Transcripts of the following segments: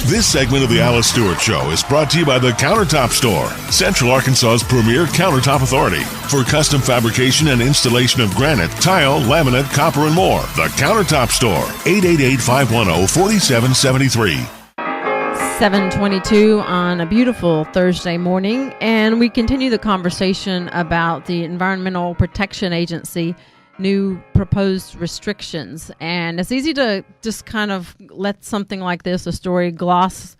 This segment of the Alice Stewart Show is brought to you by the Countertop Store, Central Arkansas's premier countertop authority. For custom fabrication and installation of granite, tile, laminate, copper, and more, the Countertop Store, 888-510-4773. 7:22 on a beautiful Thursday morning, and we continue the conversation about the Environmental Protection Agency new proposed restrictions. And it's easy to just kind of let something like this, a story, cause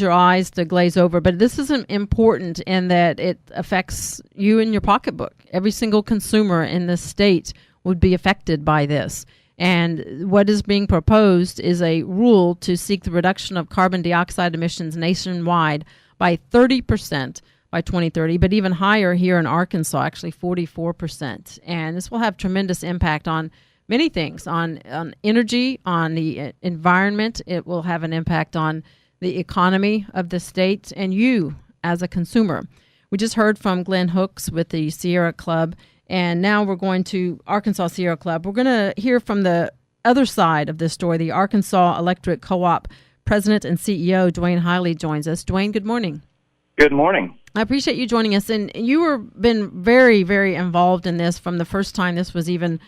your eyes to glaze over. But this is important in that it affects you and your pocketbook. Every single consumer in this state would be affected by this. And what is being proposed is a rule to seek the reduction of carbon dioxide emissions nationwide by 30% by 2030, but even higher here in Arkansas, actually 44%. And this will have tremendous impact on many things, on energy, on the environment. It will have an impact on the economy of the state and you as a consumer. We just heard from Glenn Hooks with the Sierra Club, and now we're going to Arkansas Sierra Club. We're going to hear from the other side of this story. The Arkansas Electric Co-op President and CEO, Duane Highley, joins us. Duane, good morning. Good morning. I appreciate you joining us. And you have been very, very involved in this from the first time this was even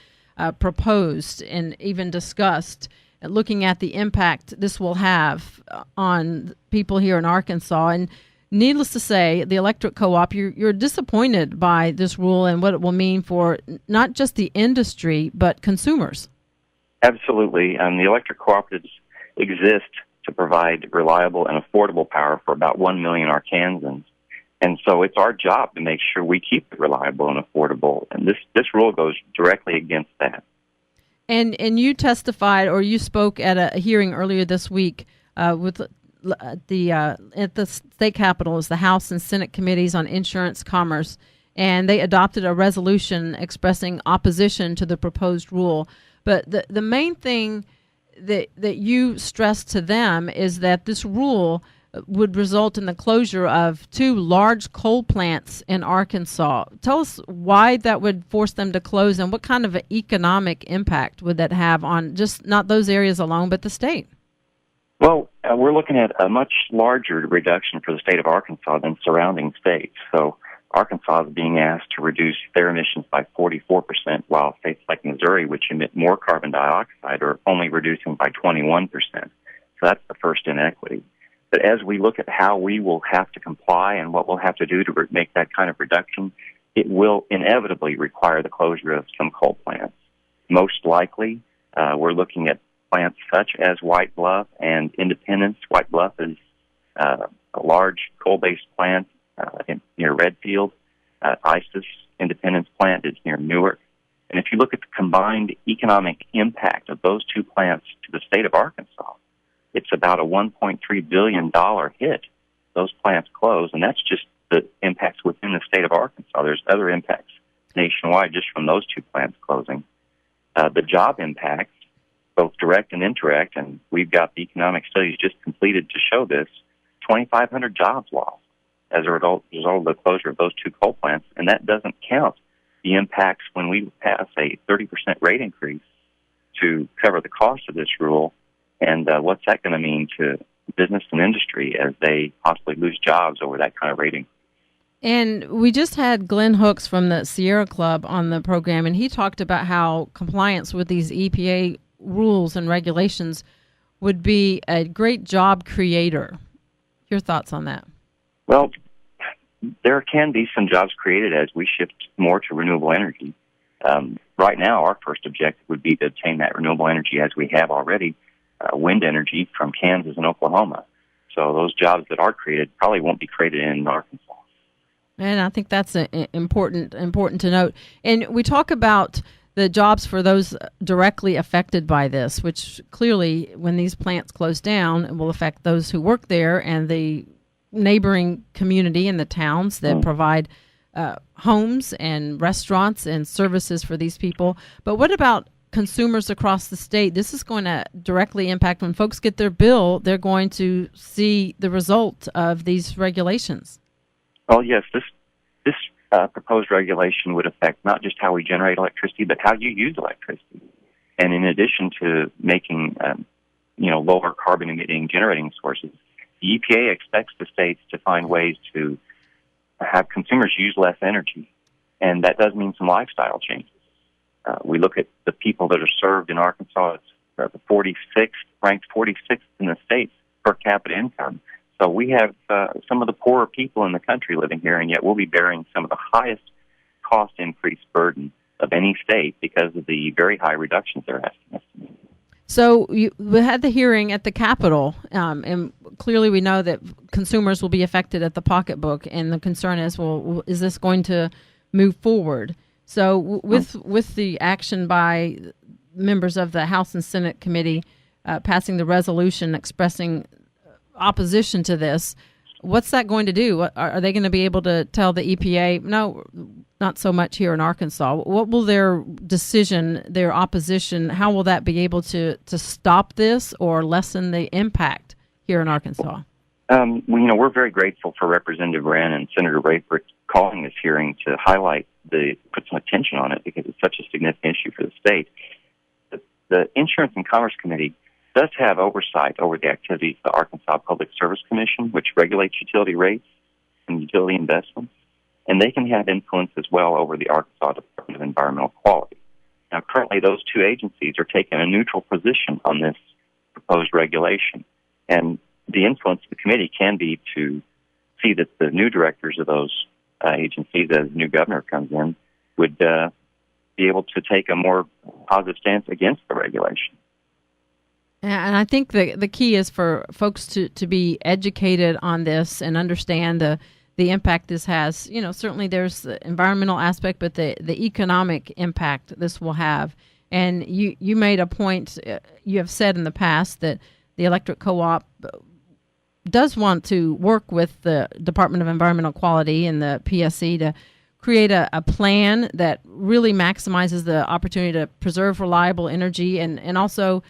proposed and even discussed, looking at the impact this will have on people here in Arkansas. And needless to say, the electric co-op, you're disappointed by this rule and what it will mean for not just the industry, but consumers. Absolutely. The electric cooperatives exist to provide reliable and affordable power for about 1 million Arkansans. And so it's our job to make sure we keep it reliable and affordable. And this rule goes directly against that. And you testified, or you spoke at a hearing earlier this week with at the state capitol, is the House and Senate committees on insurance commerce, and they adopted a resolution expressing opposition to the proposed rule. But the main thing that you stressed to them is that this rule would result in the closure of 2 large coal plants in Arkansas. Tell us why that would force them to close, and what kind of an economic impact would that have on just not those areas alone, but the state? Well, we're looking at a much larger reduction for the state of Arkansas than surrounding states. So Arkansas is being asked to reduce their emissions by 44%, while states like Missouri, which emit more carbon dioxide, are only reducing by 21%. So that's the first inequity. But as we look at how we will have to comply and what we'll have to do to make that kind of reduction, it will inevitably require the closure of some coal plants. Most likely, we're looking at plants such as White Bluff and Independence. White Bluff is a large coal-based plant near Redfield. ISIS Independence plant is near Newark. And if you look at the combined economic impact of those 2 plants to the state of Arkansas, it's about a $1.3 billion hit. Those plants close, and that's just the impacts within the state of Arkansas. There's other impacts nationwide just from those 2 plants closing. The job impacts, both direct and indirect, and we've got the economic studies just completed to show this, 2,500 jobs lost as a result of the closure of those 2 coal plants, and that doesn't count the impacts when we pass a 30% rate increase to cover the cost of this rule. And what's that going to mean to business and industry as they possibly lose jobs over that kind of rating? And we just had Glenn Hooks from the Sierra Club on the program, and he talked about how compliance with these EPA rules and regulations would be a great job creator. Your thoughts on that? Well, there can be some jobs created as we shift more to renewable energy. Right now, our first objective would be to obtain that renewable energy as we have already, wind energy from Kansas and Oklahoma. So those jobs that are created probably won't be created in Arkansas. And I think that's important to note. And we talk about the jobs for those directly affected by this, which clearly, when these plants close down, it will affect those who work there and the neighboring community and the towns that provide homes and restaurants and services for these people. But what about consumers across the state? This is going to directly impact when folks get their bill. They're going to see the result of these regulations. Well, yes, this proposed regulation would affect not just how we generate electricity, but how you use electricity. And in addition to making lower carbon emitting generating sources. The EPA expects the states to find ways to have consumers use less energy, and that does mean some lifestyle changes. We look at the people that are served in Arkansas. It's ranked 46th in the state per capita income. So we have some of the poorer people in the country living here, and yet we'll be bearing some of the highest cost increase burden of any state because of the very high reductions they're asking us to make. So we had the hearing at the Capitol, and clearly we know that consumers will be affected at the pocketbook, and the concern is, well, is this going to move forward? So with the action by members of the House and Senate committee passing the resolution expressing opposition to this, what's that going to do? Are they going to be able to tell the EPA, no, not so much here in Arkansas? What will their decision, their opposition, how will that be able to stop this or lessen the impact here in Arkansas? We're very grateful for Representative Wren and Senator Rayford calling this hearing to put some attention on it because it's such a significant issue for the state. The Insurance and Commerce Committee does have oversight over the activities of the Arkansas Public Service Commission, which regulates utility rates and utility investments, and they can have influence as well over the Arkansas Department of Environmental Quality. Now, currently, those two agencies are taking a neutral position on this proposed regulation, and the influence of the committee can be to see that the new directors of those agencies, as the new governor comes in, would be able to take a more positive stance against the regulation. And I think the key is for folks to be educated on this and understand the impact this has. Certainly there's the environmental aspect, but the economic impact this will have. And you made a point, you have said in the past that the electric co-op does want to work with the Department of Environmental Quality and the PSC to create a plan that really maximizes the opportunity to preserve reliable energy and also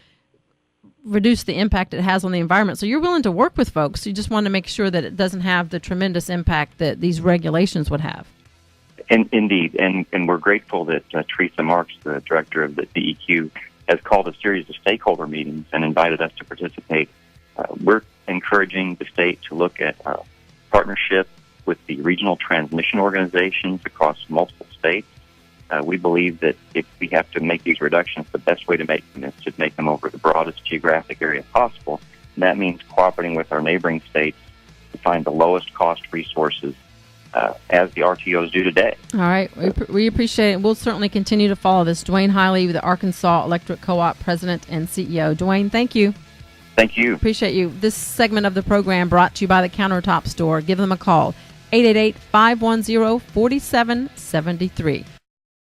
reduce the impact it has on the environment. So you're willing to work with folks. You just want to make sure that it doesn't have the tremendous impact that these regulations would have. Indeed. And we're grateful that Teresa Marks, the director of the DEQ, has called a series of stakeholder meetings and invited us to participate. We're encouraging the state to look at partnership with the regional transmission organizations across multiple states. We believe that if we have to make these reductions, the best way to make them is to make them over the broadest geographic area possible. And that means cooperating with our neighboring states to find the lowest cost resources as the RTOs do today. All right. We appreciate it. We'll certainly continue to follow this. Duane Highley, the Arkansas Electric Co-op President and CEO. Duane, thank you. Thank you. Appreciate you. This segment of the program brought to you by the Countertop Store. Give them a call, 888-510-4773.